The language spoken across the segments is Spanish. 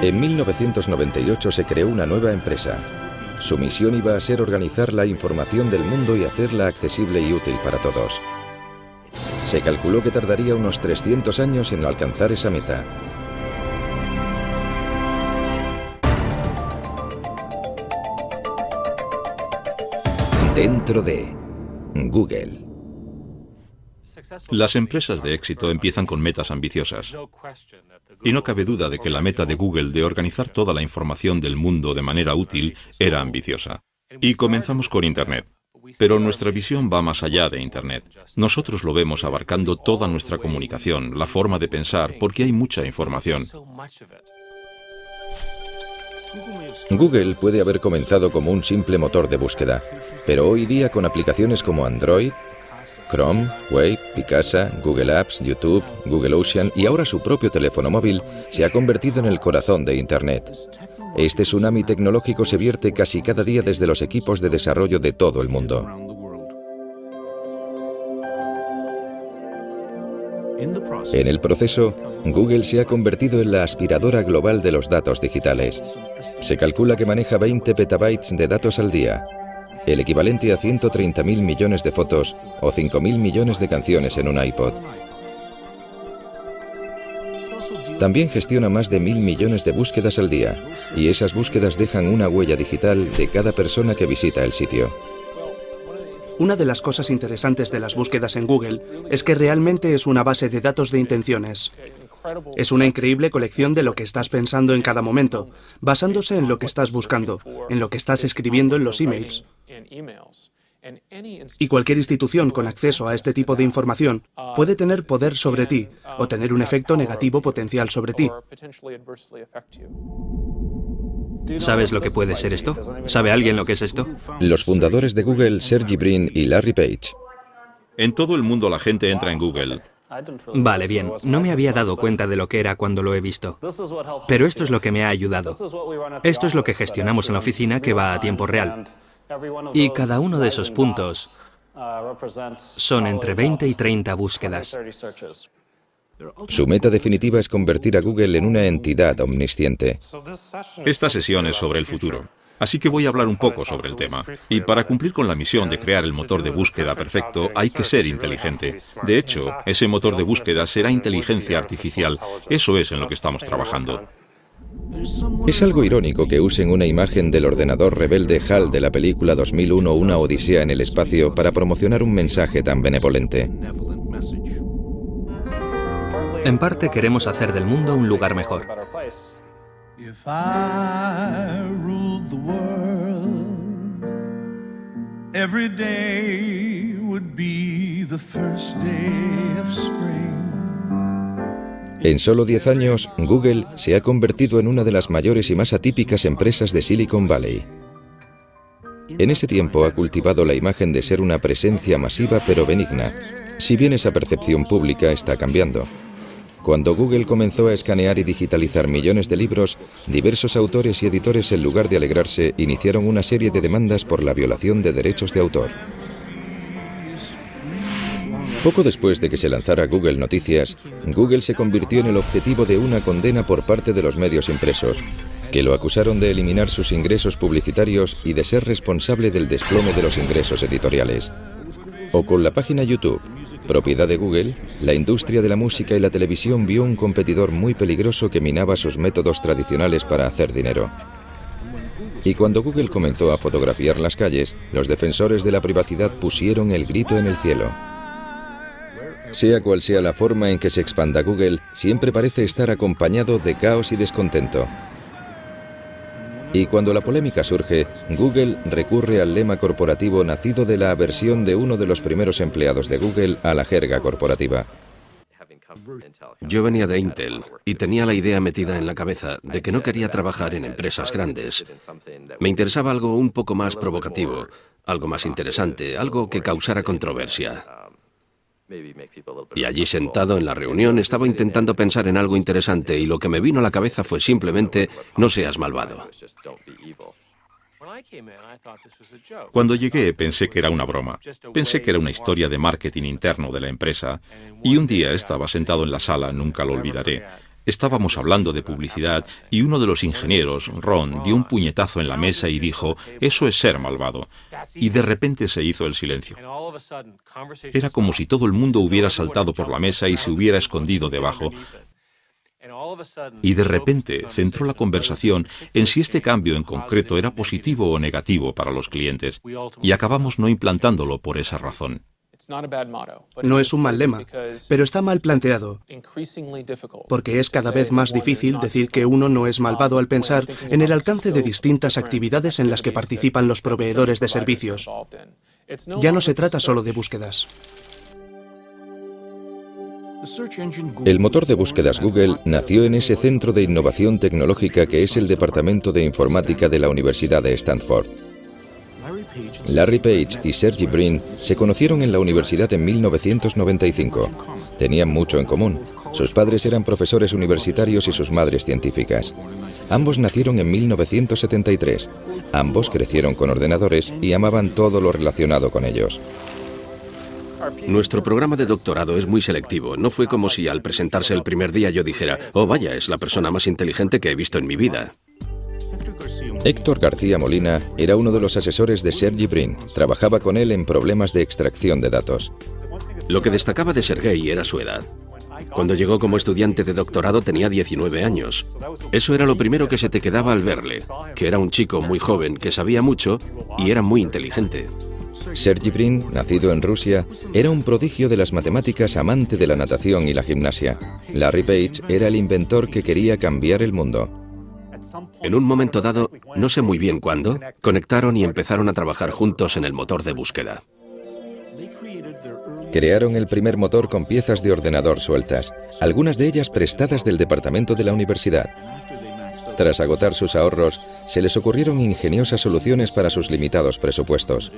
En 1998 se creó una nueva empresa. Su misión iba a ser organizar la información del mundo y hacerla accesible y útil para todos. Se calculó que tardaría unos 300 años en alcanzar esa meta. Dentro de Google. Las empresas de éxito empiezan con metas ambiciosas. Y no cabe duda de que la meta de Google de organizar toda la información del mundo de manera útil era ambiciosa. Y comenzamos con Internet. Pero nuestra visión va más allá de Internet. Nosotros lo vemos abarcando toda nuestra comunicación, la forma de pensar, porque hay mucha información. Google puede haber comenzado como un simple motor de búsqueda, pero hoy día con aplicaciones como Android, Chrome, Wave, Picasa, Google Apps, YouTube, Google Ocean y ahora su propio teléfono móvil, se ha convertido en el corazón de Internet. Este tsunami tecnológico se vierte casi cada día desde los equipos de desarrollo de todo el mundo. En el proceso, Google se ha convertido en la aspiradora global de los datos digitales. Se calcula que maneja 20 petabytes de datos al día, el equivalente a 130.000 millones de fotos o 5.000 millones de canciones en un iPod. También gestiona más de 1.000 millones de búsquedas al día, y esas búsquedas dejan una huella digital de cada persona que visita el sitio. Una de las cosas interesantes de las búsquedas en Google es que realmente es una base de datos de intenciones. Es una increíble colección de lo que estás pensando en cada momento, basándose en lo que estás buscando, en lo que estás escribiendo en los emails. Y cualquier institución con acceso a este tipo de información puede tener poder sobre ti o tener un efecto negativo potencial sobre ti. ¿Sabes lo que puede ser esto? ¿Sabe alguien lo que es esto? Los fundadores de Google, Sergey Brin y Larry Page. En todo el mundo la gente entra en Google. Vale, bien. No me había dado cuenta de lo que era cuando lo he visto. Pero esto es lo que me ha ayudado. Esto es lo que gestionamos en la oficina que va a tiempo real. Y cada uno de esos puntos son entre 20 y 30 búsquedas. Su meta definitiva es convertir a Google en una entidad omnisciente. Esta sesión es sobre el futuro. Así que voy a hablar un poco sobre el tema. Y para cumplir con la misión de crear el motor de búsqueda perfecto, hay que ser inteligente. De hecho, ese motor de búsqueda será inteligencia artificial. Eso es en lo que estamos trabajando. Es algo irónico que usen una imagen del ordenador rebelde HAL de la película 2001 Una Odisea en el espacio para promocionar un mensaje tan benevolente. En parte queremos hacer del mundo un lugar mejor. If I ruled the world, every day would be the first day of spring. En solo 10 años, Google se ha convertido en una de las mayores y más atípicas empresas de Silicon Valley. En ese tiempo ha cultivado la imagen de ser una presencia masiva pero benigna, si bien esa percepción pública está cambiando. Cuando Google comenzó a escanear y digitalizar millones de libros, diversos autores y editores, en lugar de alegrarse, iniciaron una serie de demandas por la violación de derechos de autor. Poco después de que se lanzara Google Noticias, Google se convirtió en el objetivo de una condena por parte de los medios impresos, que lo acusaron de eliminar sus ingresos publicitarios y de ser responsable del desplome de los ingresos editoriales. O con la página YouTube, propiedad de Google, la industria de la música y la televisión vio un competidor muy peligroso que minaba sus métodos tradicionales para hacer dinero. Y cuando Google comenzó a fotografiar las calles, los defensores de la privacidad pusieron el grito en el cielo. Sea cual sea la forma en que se expanda Google, siempre parece estar acompañado de caos y descontento. Y cuando la polémica surge, Google recurre al lema corporativo nacido de la aversión de uno de los primeros empleados de Google a la jerga corporativa. Yo venía de Intel y tenía la idea metida en la cabeza de que no quería trabajar en empresas grandes. Me interesaba algo un poco más provocativo, algo más interesante, algo que causara controversia. Y allí sentado en la reunión estaba intentando pensar en algo interesante y lo que me vino a la cabeza fue simplemente no seas malvado. Cuando llegué pensé que era una broma. Pensé que era una historia de marketing interno de la empresa y un día estaba sentado en la sala, nunca lo olvidaré. Estábamos hablando de publicidad y uno de los ingenieros, Ron, dio un puñetazo en la mesa y dijo, «Eso es ser malvado». Y de repente se hizo el silencio. Era como si todo el mundo hubiera saltado por la mesa y se hubiera escondido debajo. Y de repente centró la conversación en si este cambio en concreto era positivo o negativo para los clientes. Y acabamos no implantándolo por esa razón. No es un mal lema, pero está mal planteado, porque es cada vez más difícil decir que uno no es malvado al pensar en el alcance de distintas actividades en las que participan los proveedores de servicios. Ya no se trata solo de búsquedas. El motor de búsquedas Google nació en ese centro de innovación tecnológica que es el Departamento de Informática de la Universidad de Stanford. Larry Page y Sergey Brin se conocieron en la universidad en 1995. Tenían mucho en común. Sus padres eran profesores universitarios y sus madres científicas. Ambos nacieron en 1973. Ambos crecieron con ordenadores y amaban todo lo relacionado con ellos. Nuestro programa de doctorado es muy selectivo. No fue como si al presentarse el primer día yo dijera, «Oh, vaya, es la persona más inteligente que he visto en mi vida». Héctor García Molina era uno de los asesores de Sergey Brin. Trabajaba con él en problemas de extracción de datos. Lo que destacaba de Sergey era su edad. Cuando llegó como estudiante de doctorado tenía 19 años. Eso era lo primero que se te quedaba al verle, que era un chico muy joven, que sabía mucho y era muy inteligente. Sergey Brin, nacido en Rusia, era un prodigio de las matemáticas, amante de la natación y la gimnasia. Larry Page era el inventor que quería cambiar el mundo. En un momento dado, no sé muy bien cuándo, conectaron y empezaron a trabajar juntos en el motor de búsqueda. Crearon el primer motor con piezas de ordenador sueltas, algunas de ellas prestadas del departamento de la universidad. Tras agotar sus ahorros, se les ocurrieron ingeniosas soluciones para sus limitados presupuestos.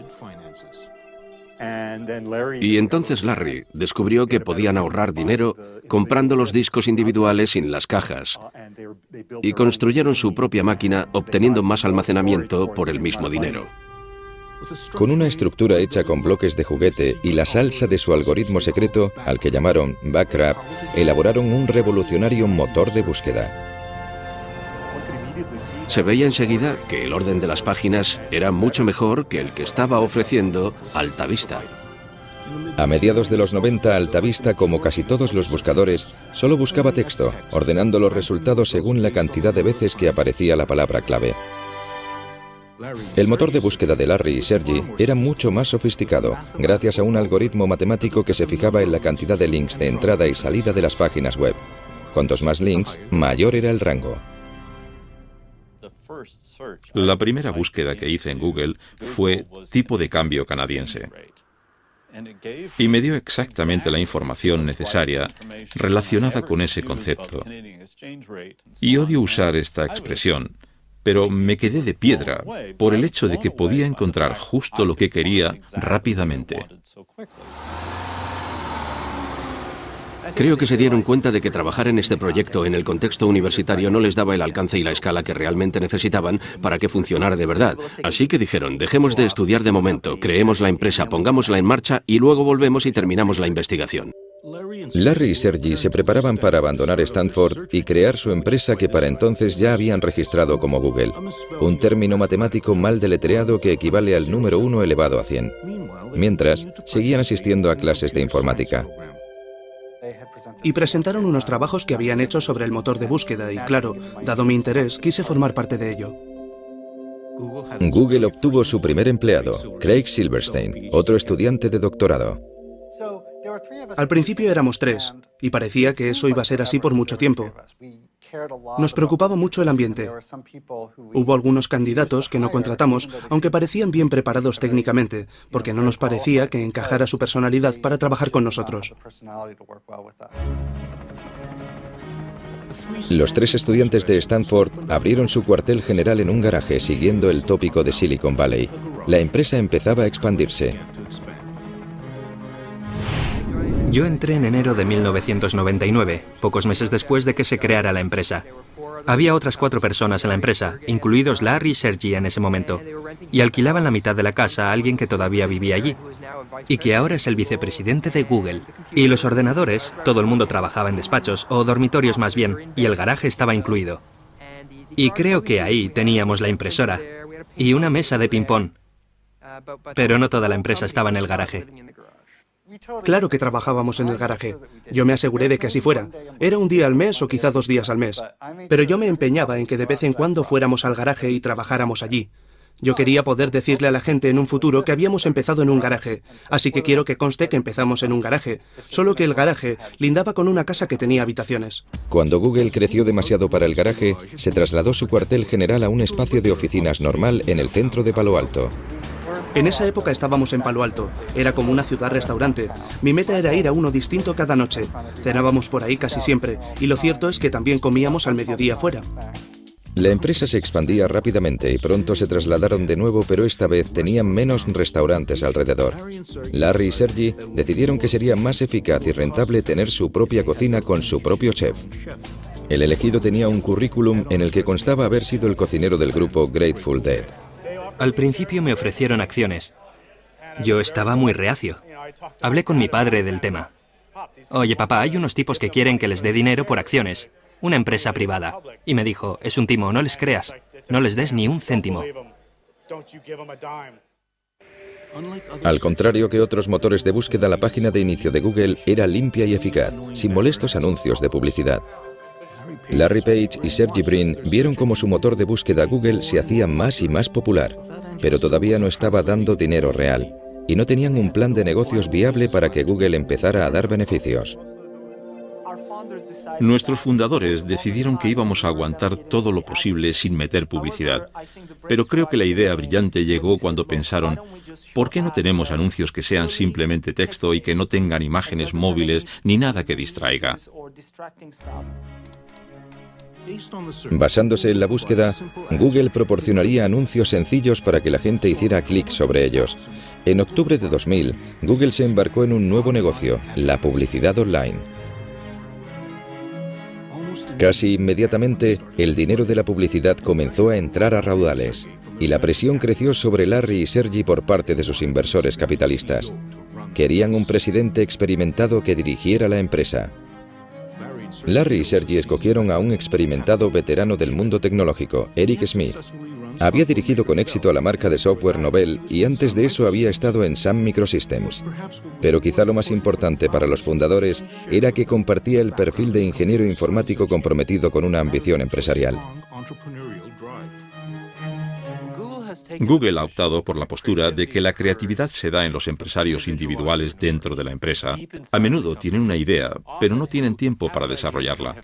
Y entonces Larry descubrió que podían ahorrar dinero comprando los discos individuales sin las cajas y construyeron su propia máquina obteniendo más almacenamiento por el mismo dinero. Con una estructura hecha con bloques de juguete y la salsa de su algoritmo secreto, al que llamaron Backrap, elaboraron un revolucionario motor de búsqueda. Se veía enseguida que el orden de las páginas era mucho mejor que el que estaba ofreciendo Altavista. A mediados de los 90, Altavista, como casi todos los buscadores, solo buscaba texto, ordenando los resultados según la cantidad de veces que aparecía la palabra clave. El motor de búsqueda de Larry y Sergey era mucho más sofisticado, gracias a un algoritmo matemático que se fijaba en la cantidad de links de entrada y salida de las páginas web. Cuantos más links, mayor era el rango. La primera búsqueda que hice en Google fue tipo de cambio canadiense. Y me dio exactamente la información necesaria relacionada con ese concepto. Y odio usar esta expresión, pero me quedé de piedra por el hecho de que podía encontrar justo lo que quería rápidamente. Creo que se dieron cuenta de que trabajar en este proyecto en el contexto universitario no les daba el alcance y la escala que realmente necesitaban para que funcionara de verdad. Así que dijeron, dejemos de estudiar de momento, creemos la empresa, pongámosla en marcha y luego volvemos y terminamos la investigación. Larry y Sergey se preparaban para abandonar Stanford y crear su empresa que para entonces ya habían registrado como Google, un término matemático mal deletreado que equivale al número 1 elevado a 100. Mientras, seguían asistiendo a clases de informática. Y presentaron unos trabajos que habían hecho sobre el motor de búsqueda y, claro, dado mi interés, quise formar parte de ello. Google obtuvo su primer empleado, Craig Silverstein, otro estudiante de doctorado. Al principio éramos 3, y parecía que eso iba a ser así por mucho tiempo. Nos preocupaba mucho el ambiente. Hubo algunos candidatos que no contratamos, aunque parecían bien preparados técnicamente, porque no nos parecía que encajara su personalidad para trabajar con nosotros. Los 3 estudiantes de Stanford abrieron su cuartel general en un garaje siguiendo el tópico de Silicon Valley. La empresa empezaba a expandirse. Yo entré en enero de 1999, pocos meses después de que se creara la empresa. Había otras 4 personas en la empresa, incluidos Larry y Sergey en ese momento, y alquilaban la mitad de la casa a alguien que todavía vivía allí, y que ahora es el vicepresidente de Google. Y los ordenadores, todo el mundo trabajaba en despachos, o dormitorios más bien, y el garaje estaba incluido. Y creo que ahí teníamos la impresora, y una mesa de ping-pong. Pero no toda la empresa estaba en el garaje. Claro que trabajábamos en el garaje. Yo me aseguré de que así fuera. Era un día al mes o quizá 2 días al mes. Pero yo me empeñaba en que de vez en cuando fuéramos al garaje y trabajáramos allí. Yo quería poder decirle a la gente en un futuro que habíamos empezado en un garaje, así que quiero que conste que empezamos en un garaje, solo que el garaje lindaba con una casa que tenía habitaciones. Cuando Google creció demasiado para el garaje, se trasladó su cuartel general a un espacio de oficinas normal en el centro de Palo Alto. En esa época estábamos en Palo Alto. Era como una ciudad-restaurante. Mi meta era ir a uno distinto cada noche. Cenábamos por ahí casi siempre, y lo cierto es que también comíamos al mediodía fuera. La empresa se expandía rápidamente y pronto se trasladaron de nuevo, pero esta vez tenían menos restaurantes alrededor. Larry y Sergey decidieron que sería más eficaz y rentable tener su propia cocina con su propio chef. El elegido tenía un currículum en el que constaba haber sido el cocinero del grupo Grateful Dead. Al principio me ofrecieron acciones. Yo estaba muy reacio. Hablé con mi padre del tema. Oye, papá, hay unos tipos que quieren que les dé dinero por acciones. Una empresa privada. Y me dijo, es un timo, no les creas. No les des ni un céntimo. Al contrario que otros motores de búsqueda, la página de inicio de Google era limpia y eficaz, sin molestos anuncios de publicidad. Larry Page y Sergey Brin vieron cómo su motor de búsqueda Google se hacía más y más popular, pero todavía no estaba dando dinero real, y no tenían un plan de negocios viable para que Google empezara a dar beneficios. Nuestros fundadores decidieron que íbamos a aguantar todo lo posible sin meter publicidad, pero creo que la idea brillante llegó cuando pensaron, ¿por qué no tenemos anuncios que sean simplemente texto y que no tengan imágenes móviles ni nada que distraiga? Basándose en la búsqueda, Google proporcionaría anuncios sencillos para que la gente hiciera clic sobre ellos. En octubre de 2000, Google se embarcó en un nuevo negocio, la publicidad online. Casi inmediatamente, el dinero de la publicidad comenzó a entrar a raudales, y la presión creció sobre Larry y Sergey por parte de sus inversores capitalistas. Querían un presidente experimentado que dirigiera la empresa. Larry y Sergey escogieron a un experimentado veterano del mundo tecnológico, Eric Smith. Había dirigido con éxito a la marca de software Novell y antes de eso había estado en Sun Microsystems. Pero quizá lo más importante para los fundadores era que compartía el perfil de ingeniero informático comprometido con una ambición empresarial. Google ha optado por la postura de que la creatividad se da en los empresarios individuales dentro de la empresa. A menudo tienen una idea, pero no tienen tiempo para desarrollarla.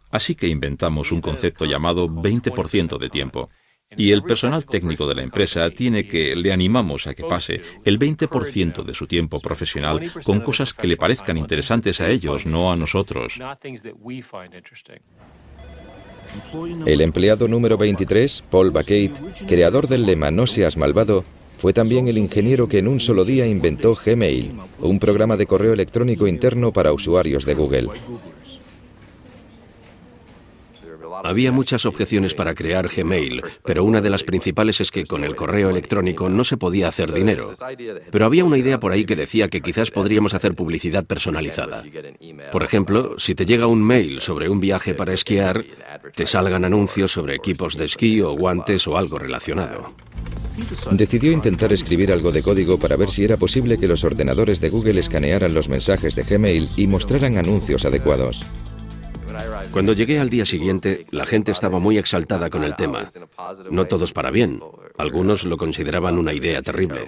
Así que inventamos un concepto llamado 20% de tiempo. Y el personal técnico de la empresa le animamos a que pase el 20% de su tiempo profesional con cosas que le parezcan interesantes a ellos, no a nosotros. El empleado número 23, Paul Bacate, creador del lema "No seas malvado", fue también el ingeniero que en un solo día inventó Gmail, un programa de correo electrónico interno para usuarios de Google. Había muchas objeciones para crear Gmail, pero una de las principales es que con el correo electrónico no se podía hacer dinero. Pero había una idea por ahí que decía que quizás podríamos hacer publicidad personalizada. Por ejemplo, si te llega un mail sobre un viaje para esquiar, te salgan anuncios sobre equipos de esquí o guantes o algo relacionado. Decidió intentar escribir algo de código para ver si era posible que los ordenadores de Google escanearan los mensajes de Gmail y mostraran anuncios adecuados. Cuando llegué al día siguiente, la gente estaba muy exaltada con el tema. No todos para bien. Algunos lo consideraban una idea terrible.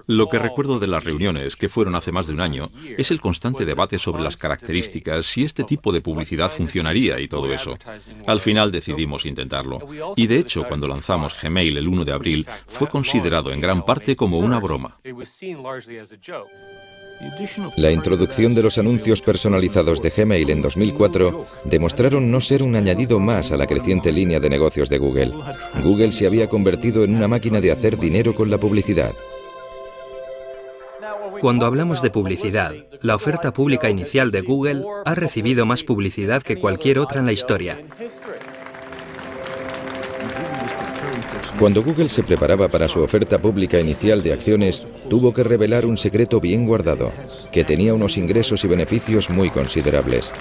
Lo que recuerdo de las reuniones, que fueron hace más de un año, es el constante debate sobre las características, si este tipo de publicidad funcionaría y todo eso. Al final decidimos intentarlo. Y de hecho, cuando lanzamos Gmail el 1 de abril, fue considerado en gran parte como una broma. La introducción de los anuncios personalizados de Gmail en 2004 demostraron no ser un añadido más a la creciente línea de negocios de Google. Google se había convertido en una máquina de hacer dinero con la publicidad. Cuando hablamos de publicidad, la oferta pública inicial de Google ha recibido más publicidad que cualquier otra en la historia. Cuando Google se preparaba para su oferta pública inicial de acciones, tuvo que revelar un secreto bien guardado, que tenía unos ingresos y beneficios muy considerables.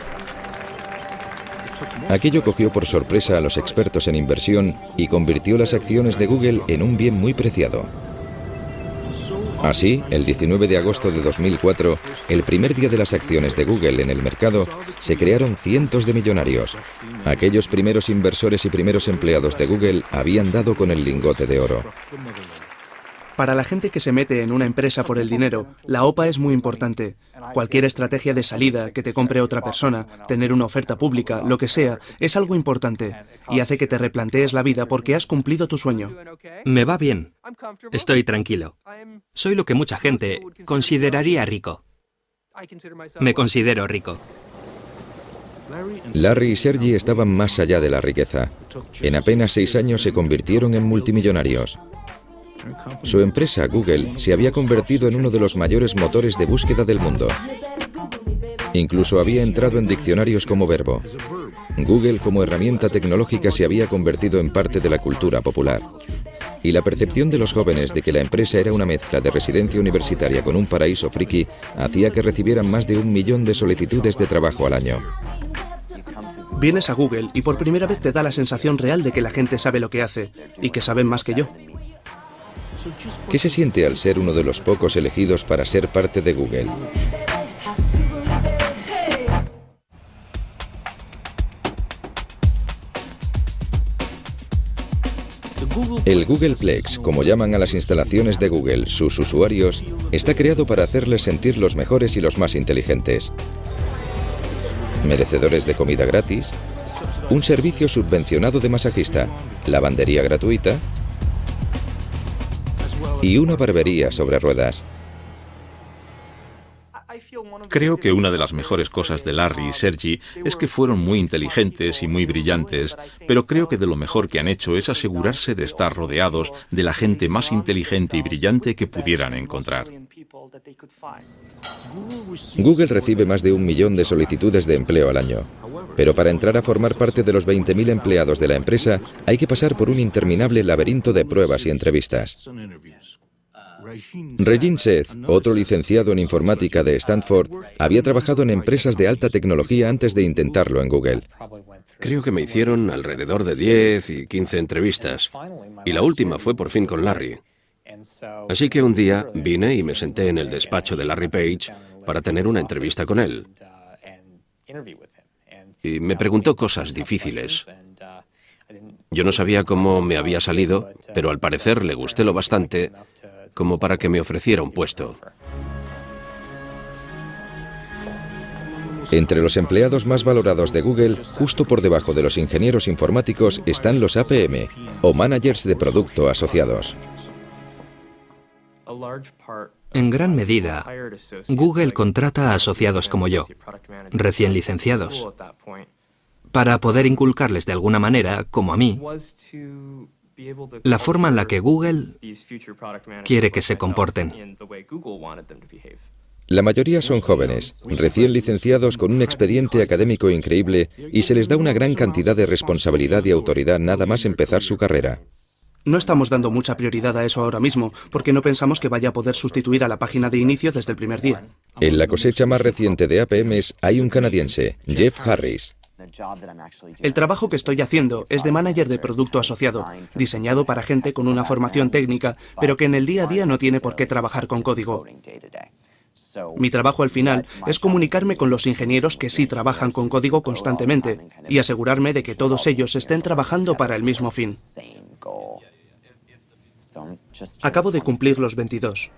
Aquello cogió por sorpresa a los expertos en inversión y convirtió las acciones de Google en un bien muy preciado. Así, el 19 de agosto de 2004, el primer día de las acciones de Google en el mercado, se crearon cientos de millonarios. Aquellos primeros inversores y primeros empleados de Google habían dado con el lingote de oro. Para la gente que se mete en una empresa por el dinero, la OPA es muy importante. Cualquier estrategia de salida, que te compre otra persona, tener una oferta pública, lo que sea, es algo importante y hace que te replantees la vida porque has cumplido tu sueño. Me va bien. Estoy tranquilo. Soy lo que mucha gente consideraría rico. Me considero rico. Larry y Sergey estaban más allá de la riqueza. En apenas 6 años se convirtieron en multimillonarios. Su empresa, Google, se había convertido en uno de los mayores motores de búsqueda del mundo. Incluso había entrado en diccionarios como verbo. Google como herramienta tecnológica se había convertido en parte de la cultura popular. Y la percepción de los jóvenes de que la empresa era una mezcla de residencia universitaria con un paraíso friki hacía que recibieran más de 1 millón de solicitudes de trabajo al año. Vienes a Google y por primera vez te da la sensación real de que la gente sabe lo que hace y que saben más que yo. ¿Qué se siente al ser uno de los pocos elegidos para ser parte de Google? El Googleplex, como llaman a las instalaciones de Google sus usuarios, está creado para hacerles sentir los mejores y los más inteligentes. Merecedores de comida gratis, un servicio subvencionado de masajista, lavandería gratuita y una barbería sobre ruedas. Creo que una de las mejores cosas de Larry y Sergey es que fueron muy inteligentes y muy brillantes, pero creo que de lo mejor que han hecho es asegurarse de estar rodeados de la gente más inteligente y brillante que pudieran encontrar. Google recibe más de 1 millón de solicitudes de empleo al año, pero para entrar a formar parte de los 20.000 empleados de la empresa hay que pasar por un interminable laberinto de pruebas y entrevistas. Regin Seth, otro licenciado en informática de Stanford, había trabajado en empresas de alta tecnología antes de intentarlo en Google. Creo que me hicieron alrededor de 10 y 15 entrevistas, y la última fue por fin con Larry. Así que un día vine y me senté en el despacho de Larry Page para tener una entrevista con él. Y me preguntó cosas difíciles. Yo no sabía cómo me había salido, pero al parecer le gusté lo bastante como para que me ofreciera un puesto. Entre los empleados más valorados de Google, justo por debajo de los ingenieros informáticos, están los APM, o Managers de Producto Asociados. En gran medida, Google contrata a asociados como yo, recién licenciados, para poder inculcarles de alguna manera, como a mí, la forma en la que Google quiere que se comporten. La mayoría son jóvenes, recién licenciados con un expediente académico increíble y se les da una gran cantidad de responsabilidad y autoridad nada más empezar su carrera. No estamos dando mucha prioridad a eso ahora mismo, porque no pensamos que vaya a poder sustituir a la página de inicio desde el primer día. En la cosecha más reciente de APMs hay un canadiense, Jeff Harris. El trabajo que estoy haciendo es de manager de producto asociado, diseñado para gente con una formación técnica, pero que en el día a día no tiene por qué trabajar con código. Mi trabajo al final es comunicarme con los ingenieros que sí trabajan con código constantemente y asegurarme de que todos ellos estén trabajando para el mismo fin. Acabo de cumplir los 22.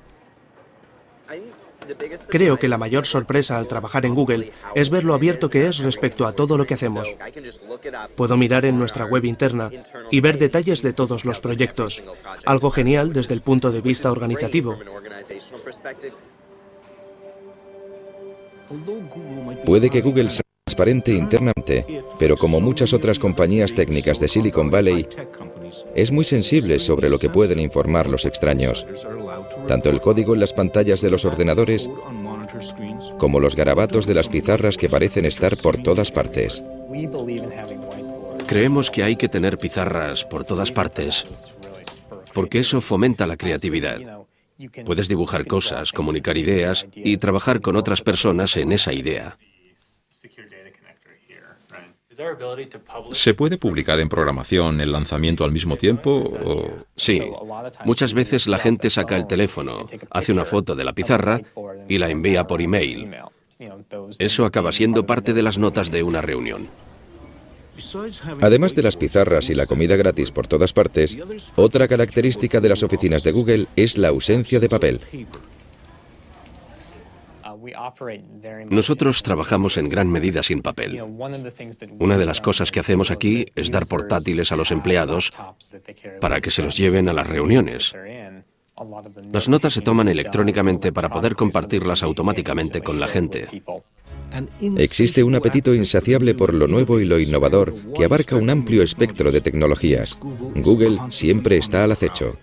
Creo que la mayor sorpresa al trabajar en Google es ver lo abierto que es respecto a todo lo que hacemos. Puedo mirar en nuestra web interna y ver detalles de todos los proyectos, algo genial desde el punto de vista organizativo. Puede que Google sea transparente internamente, pero como muchas otras compañías técnicas de Silicon Valley, es muy sensible sobre lo que pueden informar los extraños. tanto el código en las pantallas de los ordenadores como los garabatos de las pizarras que parecen estar por todas partes. Creemos que hay que tener pizarras por todas partes, porque eso fomenta la creatividad. Puedes dibujar cosas, comunicar ideas y trabajar con otras personas en esa idea. ¿Se puede publicar en programación el lanzamiento al mismo tiempo o...? Sí. Muchas veces la gente saca el teléfono, hace una foto de la pizarra y la envía por email. Eso acaba siendo parte de las notas de una reunión. Además de las pizarras y la comida gratis por todas partes, otra característica de las oficinas de Google es la ausencia de papel. Nosotros trabajamos en gran medida sin papel. Una de las cosas que hacemos aquí es dar portátiles a los empleados para que se los lleven a las reuniones. Las notas se toman electrónicamente para poder compartirlas automáticamente con la gente. Existe un apetito insaciable por lo nuevo y lo innovador que abarca un amplio espectro de tecnologías. Google siempre está al acecho.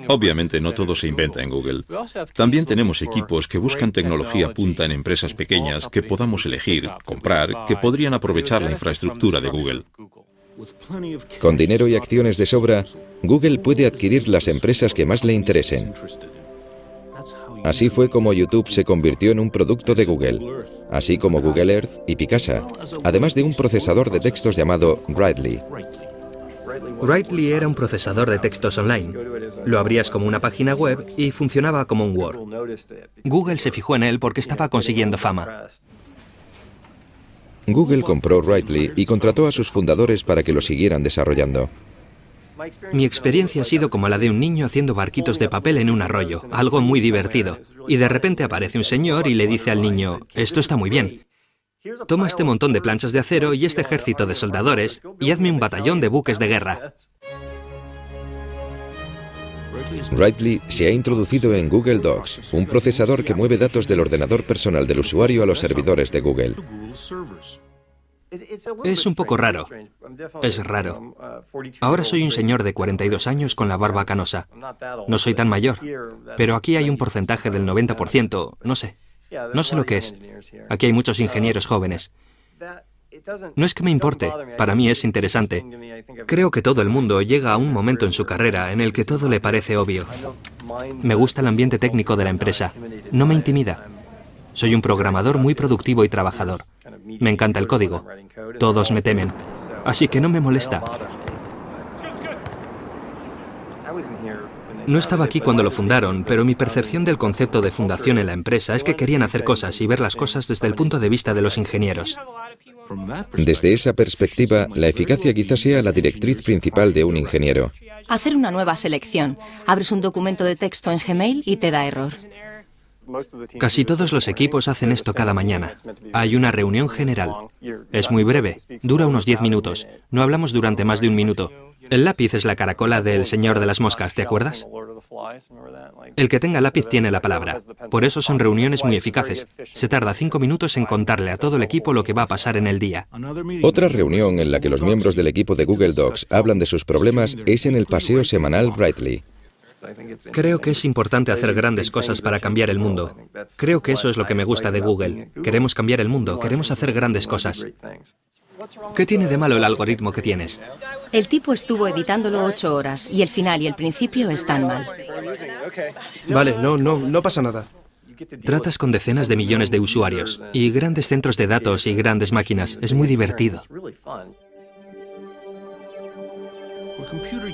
Obviamente no todo se inventa en Google. También tenemos equipos que buscan tecnología punta en empresas pequeñas que podamos elegir, comprar, que podrían aprovechar la infraestructura de Google. Con dinero y acciones de sobra, Google puede adquirir las empresas que más le interesen. Así fue como YouTube se convirtió en un producto de Google, así como Google Earth y Picasa, además de un procesador de textos llamado Writely. Writely era un procesador de textos online. Lo abrías como una página web y funcionaba como un Word. Google se fijó en él porque estaba consiguiendo fama. Google compró Writely y contrató a sus fundadores para que lo siguieran desarrollando. Mi experiencia ha sido como la de un niño haciendo barquitos de papel en un arroyo, algo muy divertido. Y de repente aparece un señor y le dice al niño, esto está muy bien. Toma este montón de planchas de acero y este ejército de soldadores y hazme un batallón de buques de guerra. Writely se ha introducido en Google Docs, un procesador que mueve datos del ordenador personal del usuario a los servidores de Google. Es un poco raro. Es raro. Ahora soy un señor de 42 años con la barba canosa. No soy tan mayor, pero aquí hay un porcentaje del 90%, no sé. No sé lo que es. Aquí hay muchos ingenieros jóvenes. No es que me importe, para mí es interesante. Creo que todo el mundo llega a un momento en su carrera en el que todo le parece obvio. Me gusta el ambiente técnico de la empresa. No me intimida. Soy un programador muy productivo y trabajador. Me encanta el código. Todos me temen. Así que no me molesta. No estaba aquí cuando lo fundaron, pero mi percepción del concepto de fundación en la empresa es que querían hacer cosas y ver las cosas desde el punto de vista de los ingenieros. Desde esa perspectiva, la eficacia quizás sea la directriz principal de un ingeniero. Hacer una nueva selección. Abres un documento de texto en Gmail y te da error. Casi todos los equipos hacen esto cada mañana. Hay una reunión general. Es muy breve, dura unos 10 minutos. No hablamos durante más de un minuto. El lápiz es la caracola del señor de las moscas, ¿te acuerdas? El que tenga lápiz tiene la palabra. Por eso son reuniones muy eficaces. Se tarda 5 minutos en contarle a todo el equipo lo que va a pasar en el día. Otra reunión en la que los miembros del equipo de Google Docs hablan de sus problemas es en el paseo semanal Writely. Creo que es importante hacer grandes cosas para cambiar el mundo. Creo que eso es lo que me gusta de Google. Queremos cambiar el mundo, queremos hacer grandes cosas. ¿Qué tiene de malo el algoritmo que tienes? El tipo estuvo editándolo 8 horas y el final y el principio están mal. Vale, no pasa nada. Tratas con decenas de millones de usuarios y grandes centros de datos y grandes máquinas. Es muy divertido.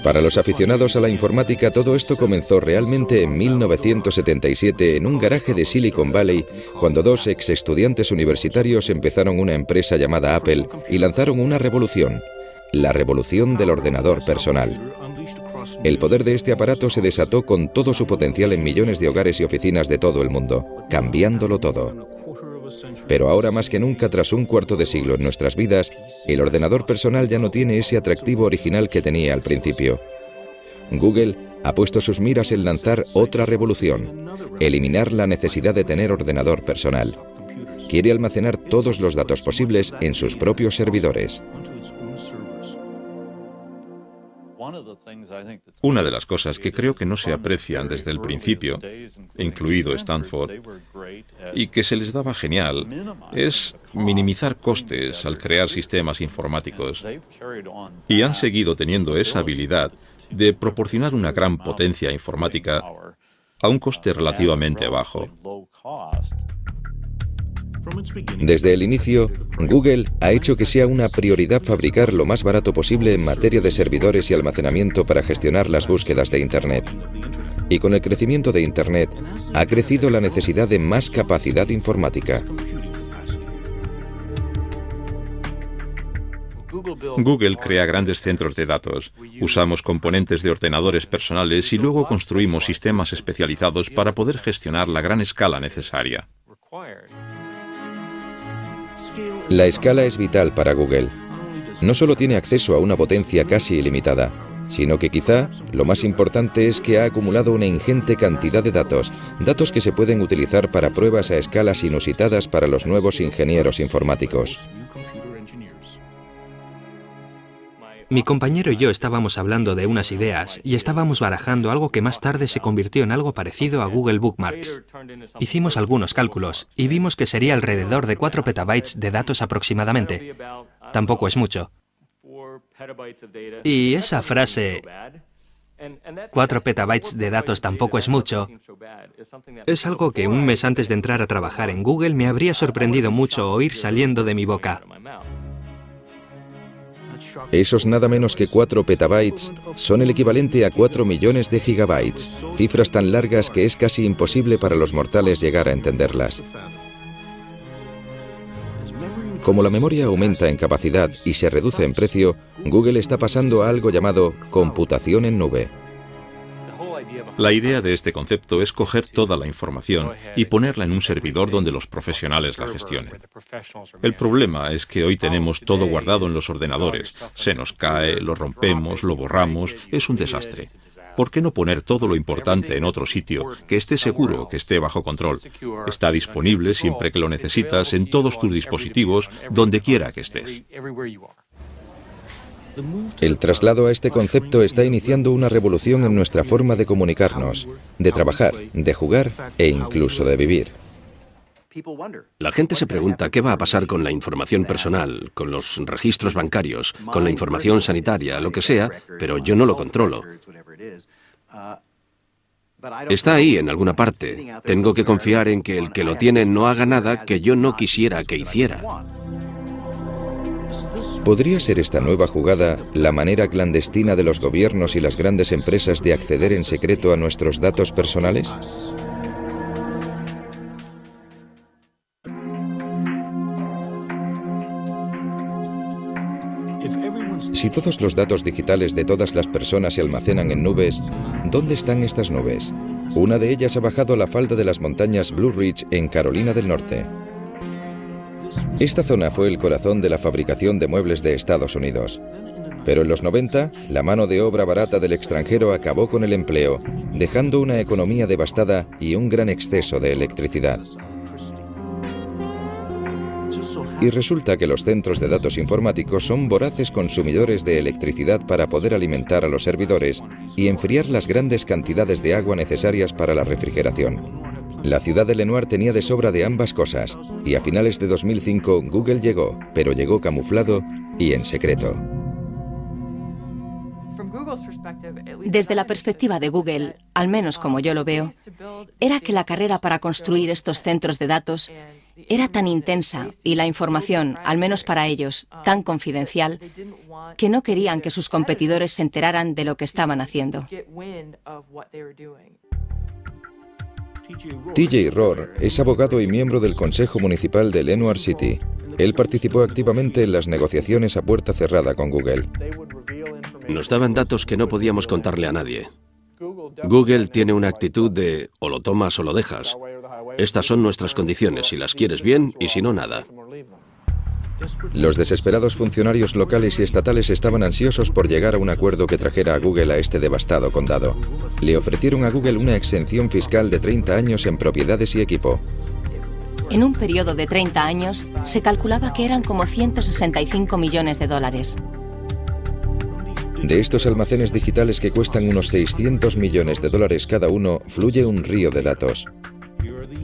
Para los aficionados a la informática, todo esto comenzó realmente en 1977 en un garaje de Silicon Valley, cuando dos ex estudiantes universitarios empezaron una empresa llamada Apple y lanzaron una revolución, la revolución del ordenador personal. El poder de este aparato se desató con todo su potencial en millones de hogares y oficinas de todo el mundo, cambiándolo todo. Pero ahora más que nunca, tras un cuarto de siglo en nuestras vidas, el ordenador personal ya no tiene ese atractivo original que tenía al principio. Google ha puesto sus miras en lanzar otra revolución, eliminar la necesidad de tener ordenador personal. Quiere almacenar todos los datos posibles en sus propios servidores. Una de las cosas que creo que no se aprecian desde el principio, incluido Stanford, y que se les daba genial, es minimizar costes al crear sistemas informáticos. Y han seguido teniendo esa habilidad de proporcionar una gran potencia informática a un coste relativamente bajo. Desde el inicio, Google ha hecho que sea una prioridad fabricar lo más barato posible en materia de servidores y almacenamiento para gestionar las búsquedas de Internet. Y con el crecimiento de Internet, ha crecido la necesidad de más capacidad informática. Google crea grandes centros de datos. Usamos componentes de ordenadores personales y luego construimos sistemas especializados para poder gestionar la gran escala necesaria. La escala es vital para Google. No solo tiene acceso a una potencia casi ilimitada, sino que quizá lo más importante es que ha acumulado una ingente cantidad de datos, datos que se pueden utilizar para pruebas a escalas inusitadas para los nuevos ingenieros informáticos. Mi compañero y yo estábamos hablando de unas ideas y estábamos barajando algo que más tarde se convirtió en algo parecido a Google Bookmarks. Hicimos algunos cálculos y vimos que sería alrededor de 4 petabytes de datos aproximadamente. Tampoco es mucho. Y esa frase, 4 petabytes de datos tampoco es mucho, es algo que un mes antes de entrar a trabajar en Google me habría sorprendido mucho oír saliendo de mi boca. Esos nada menos que 4 petabytes son el equivalente a 4 millones de gigabytes, cifras tan largas que es casi imposible para los mortales llegar a entenderlas. Como la memoria aumenta en capacidad y se reduce en precio, Google está pasando a algo llamado computación en nube. La idea de este concepto es coger toda la información y ponerla en un servidor donde los profesionales la gestionen. El problema es que hoy tenemos todo guardado en los ordenadores. Se nos cae, lo rompemos, lo borramos, es un desastre. ¿Por qué no poner todo lo importante en otro sitio, que esté seguro, que esté bajo control? Está disponible siempre que lo necesitas en todos tus dispositivos, donde quiera que estés. El traslado a este concepto está iniciando una revolución en nuestra forma de comunicarnos, de trabajar, de jugar e incluso de vivir. La gente se pregunta qué va a pasar con la información personal, con los registros bancarios, con la información sanitaria, lo que sea, pero yo no lo controlo. Está ahí en alguna parte. Tengo que confiar en que el que lo tiene no haga nada que yo no quisiera que hiciera. ¿Podría ser esta nueva jugada la manera clandestina de los gobiernos y las grandes empresas de acceder en secreto a nuestros datos personales? Si todos los datos digitales de todas las personas se almacenan en nubes, ¿dónde están estas nubes? Una de ellas ha bajado a la falda de las montañas Blue Ridge en Carolina del Norte. Esta zona fue el corazón de la fabricación de muebles de Estados Unidos. Pero en los 90, la mano de obra barata del extranjero acabó con el empleo, dejando una economía devastada y un gran exceso de electricidad. Y resulta que los centros de datos informáticos son voraces consumidores de electricidad para poder alimentar a los servidores y enfriar las grandes cantidades de agua necesarias para la refrigeración. La ciudad de Lenoir tenía de sobra de ambas cosas, y a finales de 2005 Google llegó, pero llegó camuflado y en secreto. Desde la perspectiva de Google, al menos como yo lo veo, era que la carrera para construir estos centros de datos era tan intensa y la información, al menos para ellos, tan confidencial, que no querían que sus competidores se enteraran de lo que estaban haciendo. TJ Rohr es abogado y miembro del Consejo Municipal de Lenoir City. Él participó activamente en las negociaciones a puerta cerrada con Google. Nos daban datos que no podíamos contarle a nadie. Google tiene una actitud de o lo tomas o lo dejas. Estas son nuestras condiciones, si las quieres bien y si no, nada. Los desesperados funcionarios locales y estatales estaban ansiosos por llegar a un acuerdo que trajera a Google a este devastado condado. Le ofrecieron a Google una exención fiscal de 30 años en propiedades y equipo. En un periodo de 30 años, se calculaba que eran como $165 millones. De estos almacenes digitales que cuestan unos 600 millones de dólares cada uno, fluye un río de datos.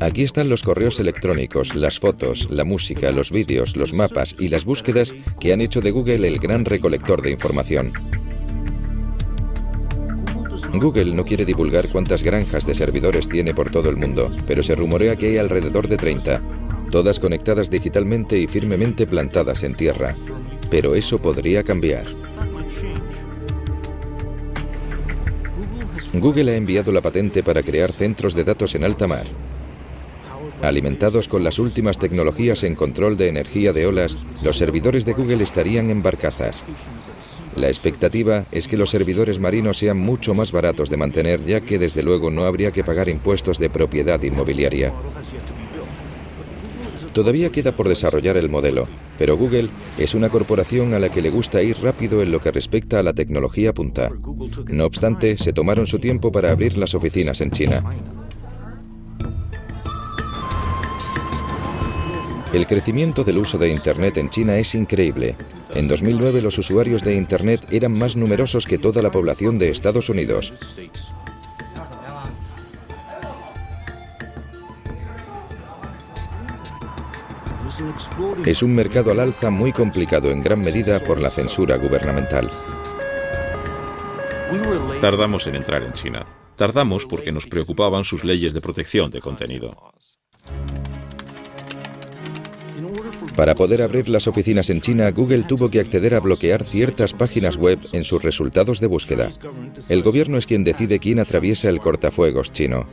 Aquí están los correos electrónicos, las fotos, la música, los vídeos, los mapas y las búsquedas que han hecho de Google el gran recolector de información. Google no quiere divulgar cuántas granjas de servidores tiene por todo el mundo, pero se rumorea que hay alrededor de 30, todas conectadas digitalmente y firmemente plantadas en tierra. Pero eso podría cambiar. Google ha enviado la patente para crear centros de datos en alta mar. Alimentados con las últimas tecnologías en control de energía de olas, los servidores de Google estarían en barcazas. La expectativa es que los servidores marinos sean mucho más baratos de mantener, ya que desde luego no habría que pagar impuestos de propiedad inmobiliaria. Todavía queda por desarrollar el modelo, pero Google es una corporación a la que le gusta ir rápido en lo que respecta a la tecnología punta. No obstante, se tomaron su tiempo para abrir las oficinas en China. El crecimiento del uso de Internet en China es increíble. En 2009 los usuarios de Internet eran más numerosos que toda la población de Estados Unidos. Es un mercado al alza muy complicado en gran medida por la censura gubernamental. Tardamos en entrar en China. Tardamos porque nos preocupaban sus leyes de protección de contenido. Para poder abrir las oficinas en China, Google tuvo que acceder a bloquear ciertas páginas web en sus resultados de búsqueda. El gobierno es quien decide quién atraviesa el cortafuegos chino.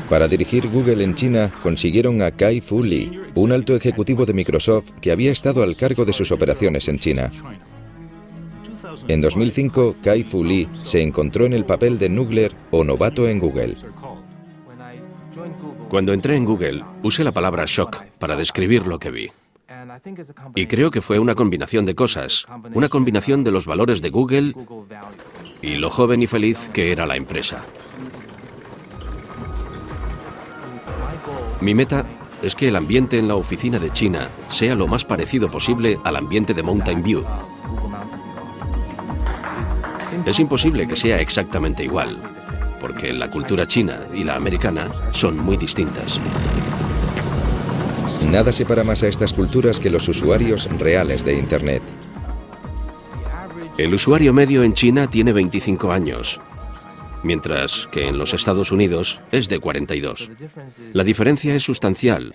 Para dirigir Google en China, consiguieron a Kai-Fu Lee, un alto ejecutivo de Microsoft que había estado al cargo de sus operaciones en China. En 2005, Kai-Fu Lee se encontró en el papel de Noogler o novato en Google. Cuando entré en Google, usé la palabra shock para describir lo que vi. Y creo que fue una combinación de cosas, una combinación de los valores de Google y lo joven y feliz que era la empresa. Mi meta es que el ambiente en la oficina de China sea lo más parecido posible al ambiente de Mountain View. Es imposible que sea exactamente igual, porque la cultura china y la americana son muy distintas. Nada separa más a estas culturas que los usuarios reales de Internet. El usuario medio en China tiene 25 años, mientras que en los Estados Unidos es de 42. La diferencia es sustancial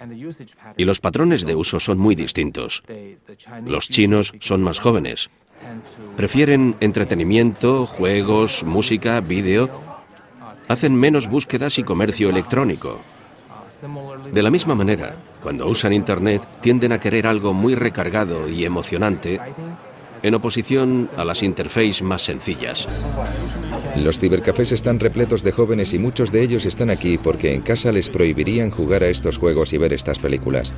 y los patrones de uso son muy distintos. Los chinos son más jóvenes. Prefieren entretenimiento, juegos, música, vídeo. Hacen menos búsquedas y comercio electrónico. De la misma manera, cuando usan Internet, tienden a querer algo muy recargado y emocionante, en oposición a las interfaces más sencillas. Los cibercafés están repletos de jóvenes y muchos de ellos están aquí porque en casa les prohibirían jugar a estos juegos y ver estas películas.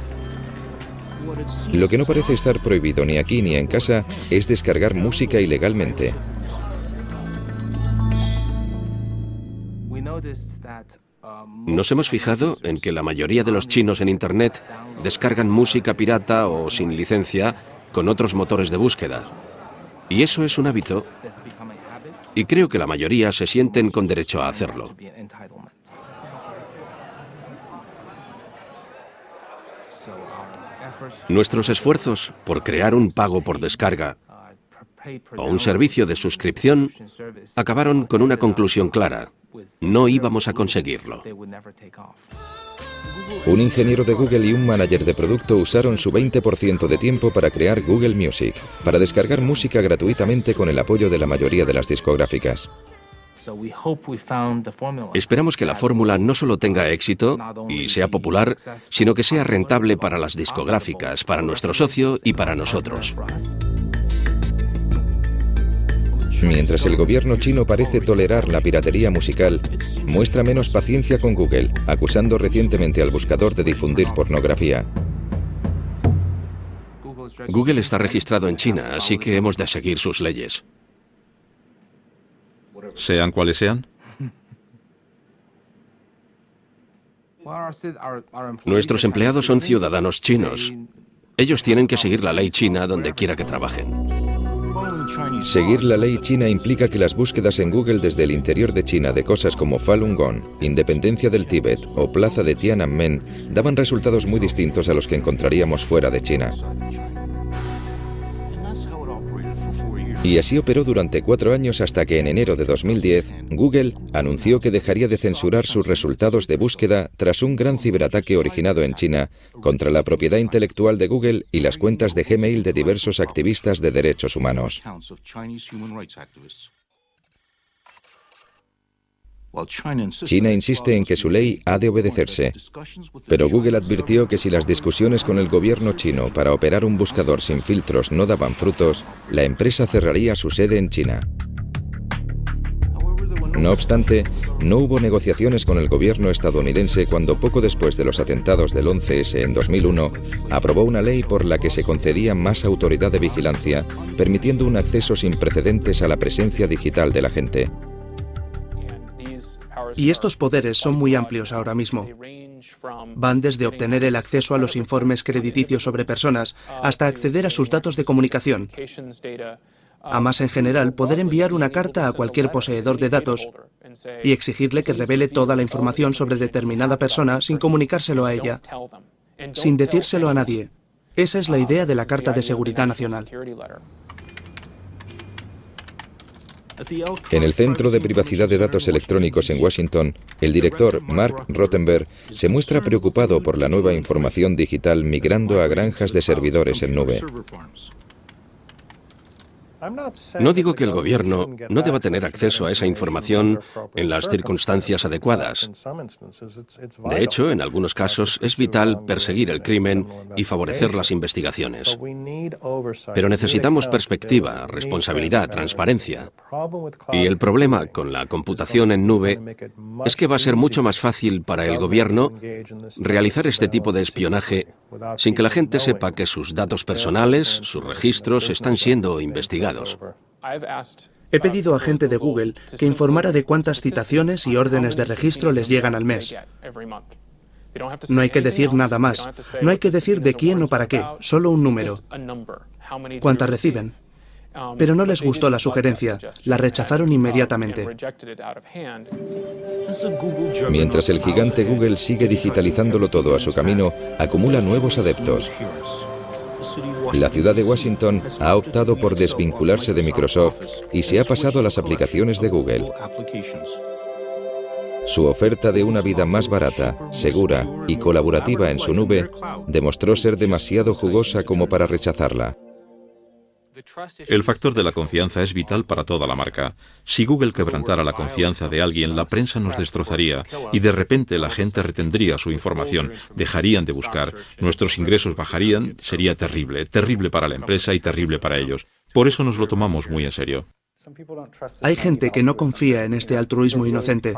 Lo que no parece estar prohibido ni aquí ni en casa es descargar música ilegalmente. Nos hemos fijado en que la mayoría de los chinos en Internet descargan música pirata o sin licencia con otros motores de búsqueda. Y eso es un hábito, y creo que la mayoría se sienten con derecho a hacerlo. Nuestros esfuerzos por crear un pago por descarga o un servicio de suscripción acabaron con una conclusión clara: no íbamos a conseguirlo. Un ingeniero de Google y un manager de producto usaron su 20% de tiempo para crear Google Music, para descargar música gratuitamente con el apoyo de la mayoría de las discográficas. Esperamos que la fórmula no solo tenga éxito y sea popular, sino que sea rentable para las discográficas, para nuestro socio y para nosotros. Mientras el gobierno chino parece tolerar la piratería musical, muestra menos paciencia con Google, acusando recientemente al buscador de difundir pornografía. Google está registrado en China, así que hemos de seguir sus leyes. Sean cuales sean. Nuestros empleados son ciudadanos chinos. Ellos tienen que seguir la ley china donde quiera que trabajen. Seguir la ley china implica que las búsquedas en Google desde el interior de China de cosas como Falun Gong, Independencia del Tíbet o Plaza de Tiananmen daban resultados muy distintos a los que encontraríamos fuera de China. Y así operó durante 4 años hasta que en enero de 2010, Google anunció que dejaría de censurar sus resultados de búsqueda tras un gran ciberataque originado en China contra la propiedad intelectual de Google y las cuentas de Gmail de diversos activistas de derechos humanos. China insiste en que su ley ha de obedecerse, pero Google advirtió que si las discusiones con el gobierno chino para operar un buscador sin filtros no daban frutos, la empresa cerraría su sede en China. No obstante, no hubo negociaciones con el gobierno estadounidense cuando poco después de los atentados del 11S en 2001, aprobó una ley por la que se concedía más autoridad de vigilancia, permitiendo un acceso sin precedentes a la presencia digital de la gente. Y estos poderes son muy amplios ahora mismo. Van desde obtener el acceso a los informes crediticios sobre personas hasta acceder a sus datos de comunicación. A más en general, poder enviar una carta a cualquier poseedor de datos y exigirle que revele toda la información sobre determinada persona sin comunicárselo a ella, sin decírselo a nadie. Esa es la idea de la Carta de Seguridad Nacional. En el Centro de Privacidad de Datos Electrónicos en Washington, el director Mark Rottenberg se muestra preocupado por la nueva información digital migrando a granjas de servidores en nube. No digo que el gobierno no deba tener acceso a esa información en las circunstancias adecuadas. De hecho, en algunos casos es vital perseguir el crimen y favorecer las investigaciones. Pero necesitamos perspectiva, responsabilidad, transparencia. Y el problema con la computación en nube es que va a ser mucho más fácil para el gobierno realizar este tipo de espionaje sin que la gente sepa que sus datos personales, sus registros, están siendo investigados. He pedido a gente de Google que informara de cuántas citaciones y órdenes de registro les llegan al mes. No hay que decir nada más. No hay que decir de quién o para qué, solo un número. ¿Cuántas reciben? Pero no les gustó la sugerencia, la rechazaron inmediatamente. Mientras el gigante Google sigue digitalizándolo todo a su camino, acumula nuevos adeptos. La ciudad de Washington ha optado por desvincularse de Microsoft y se ha pasado a las aplicaciones de Google. Su oferta de una vida más barata, segura y colaborativa en su nube demostró ser demasiado jugosa como para rechazarla. El factor de la confianza es vital para toda la marca. Si Google quebrantara la confianza de alguien, la prensa nos destrozaría y de repente la gente retendría su información, dejarían de buscar, nuestros ingresos bajarían, sería terrible, terrible para la empresa y terrible para ellos. Por eso nos lo tomamos muy en serio. Hay gente que no confía en este altruismo inocente,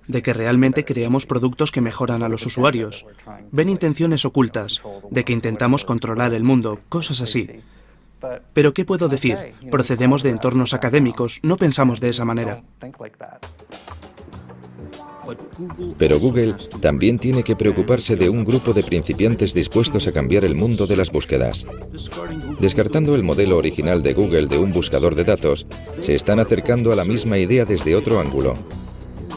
de que realmente creamos productos que mejoran a los usuarios. Ven intenciones ocultas, de que intentamos controlar el mundo, cosas así. Pero ¿qué puedo decir? Procedemos de entornos académicos, no pensamos de esa manera. Pero Google también tiene que preocuparse de un grupo de principiantes dispuestos a cambiar el mundo de las búsquedas. Descartando el modelo original de Google de un buscador de datos, se están acercando a la misma idea desde otro ángulo.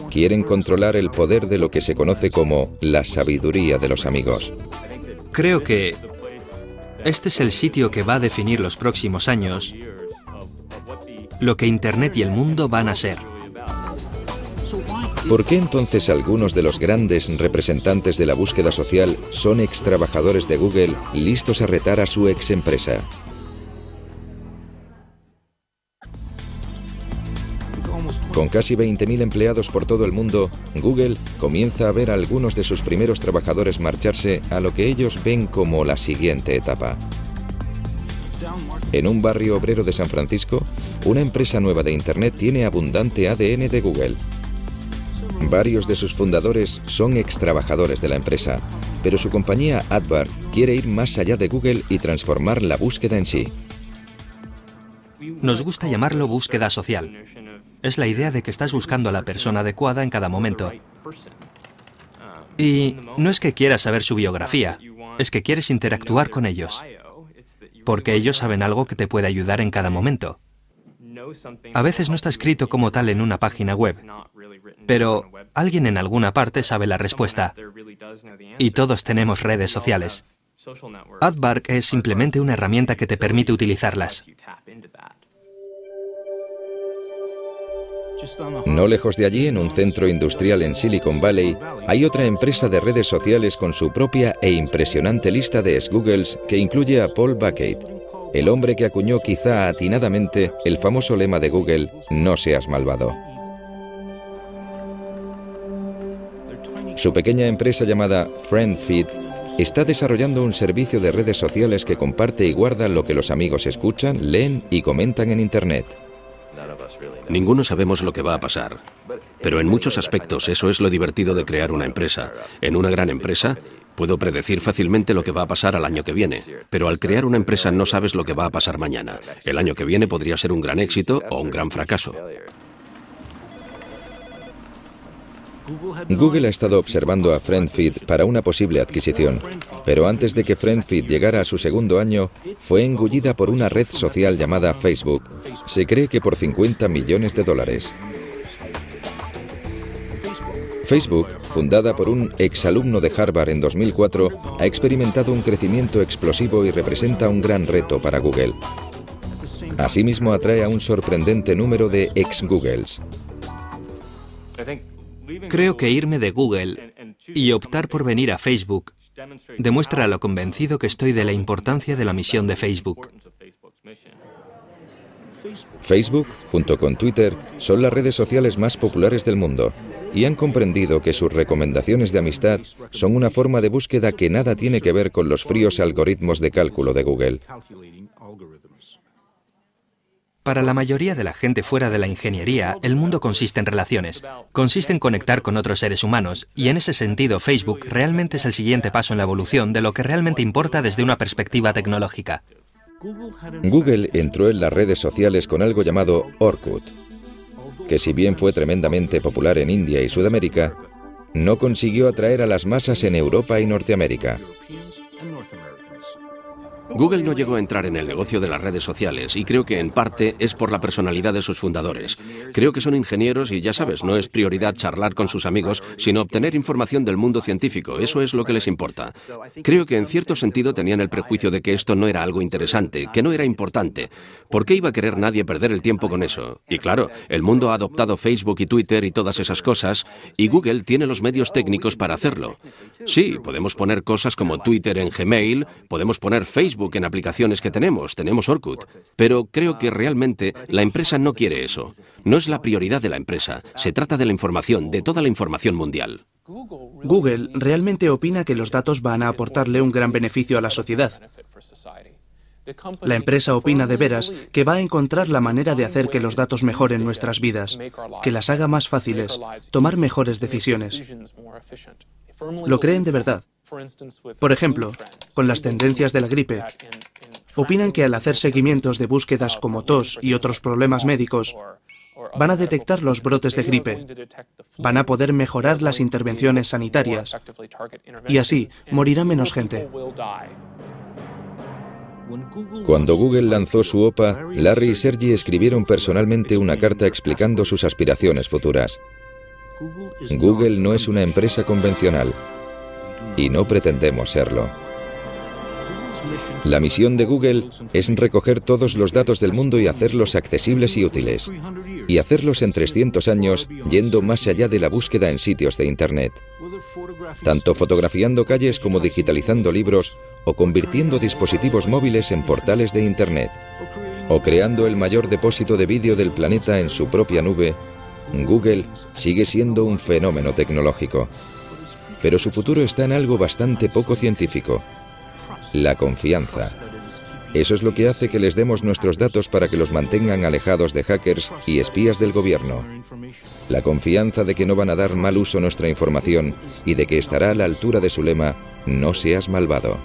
Quieren controlar el poder de lo que se conoce como la sabiduría de los amigos. Creo que este es el sitio que va a definir los próximos años lo que Internet y el mundo van a ser. ¿Por qué entonces algunos de los grandes representantes de la búsqueda social son extrabajadores de Google listos a retar a su exempresa? Con casi 20.000 empleados por todo el mundo, Google comienza a ver a algunos de sus primeros trabajadores marcharse a lo que ellos ven como la siguiente etapa. En un barrio obrero de San Francisco, una empresa nueva de Internet tiene abundante ADN de Google. Varios de sus fundadores son extrabajadores de la empresa, pero su compañía AdWords quiere ir más allá de Google y transformar la búsqueda en sí. Nos gusta llamarlo búsqueda social. Es la idea de que estás buscando a la persona adecuada en cada momento. Y no es que quieras saber su biografía, es que quieres interactuar con ellos, porque ellos saben algo que te puede ayudar en cada momento. A veces no está escrito como tal en una página web, pero alguien en alguna parte sabe la respuesta. Y todos tenemos redes sociales. Aardvark es simplemente una herramienta que te permite utilizarlas. No lejos de allí, en un centro industrial en Silicon Valley, hay otra empresa de redes sociales con su propia e impresionante lista de ex-Googles que incluye a Paul Bucket, el hombre que acuñó quizá atinadamente el famoso lema de Google, "No seas malvado". Su pequeña empresa llamada FriendFeed está desarrollando un servicio de redes sociales que comparte y guarda lo que los amigos escuchan, leen y comentan en Internet. Ninguno sabemos lo que va a pasar, pero en muchos aspectos eso es lo divertido de crear una empresa. En una gran empresa puedo predecir fácilmente lo que va a pasar al año que viene, pero al crear una empresa no sabes lo que va a pasar mañana. El año que viene podría ser un gran éxito o un gran fracaso. Google ha estado observando a FriendFeed para una posible adquisición, pero antes de que FriendFeed llegara a su segundo año, fue engullida por una red social llamada Facebook. Se cree que por $50 millones. Facebook, fundada por un exalumno de Harvard en 2004, ha experimentado un crecimiento explosivo y representa un gran reto para Google. Asimismo, atrae a un sorprendente número de ex-Googles. Creo que irme de Google y optar por venir a Facebook demuestra lo convencido que estoy de la importancia de la misión de Facebook. Facebook, junto con Twitter, son las redes sociales más populares del mundo y han comprendido que sus recomendaciones de amistad son una forma de búsqueda que nada tiene que ver con los fríos algoritmos de cálculo de Google. Para la mayoría de la gente fuera de la ingeniería, el mundo consiste en relaciones. Consiste en conectar con otros seres humanos, y en ese sentido Facebook realmente es el siguiente paso en la evolución de lo que realmente importa desde una perspectiva tecnológica. Google entró en las redes sociales con algo llamado Orkut, que si bien fue tremendamente popular en India y Sudamérica, no consiguió atraer a las masas en Europa y Norteamérica. Google no llegó a entrar en el negocio de las redes sociales y creo que en parte es por la personalidad de sus fundadores. Creo que son ingenieros y ya sabes, no es prioridad charlar con sus amigos, sino obtener información del mundo científico. Eso es lo que les importa. Creo que en cierto sentido tenían el prejuicio de que esto no era algo interesante, que no era importante. ¿Por qué iba a querer nadie perder el tiempo con eso? Y claro, el mundo ha adoptado Facebook y Twitter y todas esas cosas, y Google tiene los medios técnicos para hacerlo. Sí, podemos poner cosas como Twitter en Gmail, podemos poner Facebook en aplicaciones que tenemos Orkut, pero creo que realmente la empresa no quiere eso. No es la prioridad de la empresa, se trata de la información, de toda la información mundial. Google realmente opina que los datos van a aportarle un gran beneficio a la sociedad. La empresa opina de veras que va a encontrar la manera de hacer que los datos mejoren nuestras vidas, que las haga más fáciles, tomar mejores decisiones. Lo creen de verdad. Por ejemplo, con las tendencias de la gripe, opinan que al hacer seguimientos de búsquedas como tos y otros problemas médicos, van a detectar los brotes de gripe, van a poder mejorar las intervenciones sanitarias y así morirá menos gente. Cuando Google lanzó su OPA, Larry y Sergey escribieron personalmente una carta explicando sus aspiraciones futuras. Google no es una empresa convencional. Y no pretendemos serlo. La misión de Google es recoger todos los datos del mundo y hacerlos accesibles y útiles. Y hacerlos en 300 años, yendo más allá de la búsqueda en sitios de Internet. Tanto fotografiando calles como digitalizando libros o convirtiendo dispositivos móviles en portales de Internet. O creando el mayor depósito de vídeo del planeta en su propia nube, Google sigue siendo un fenómeno tecnológico. Pero su futuro está en algo bastante poco científico: la confianza. Eso es lo que hace que les demos nuestros datos para que los mantengan alejados de hackers y espías del gobierno. La confianza de que no van a dar mal uso a nuestra información y de que estará a la altura de su lema, "No seas malvado".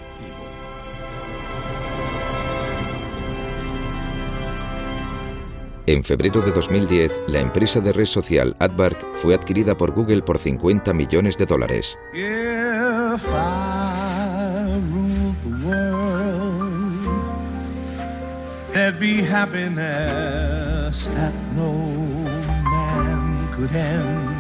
En febrero de 2010, la empresa de red social Aardvark fue adquirida por Google por $50 millones. If I ruled the world, there'd be happiness purpose that no man could end.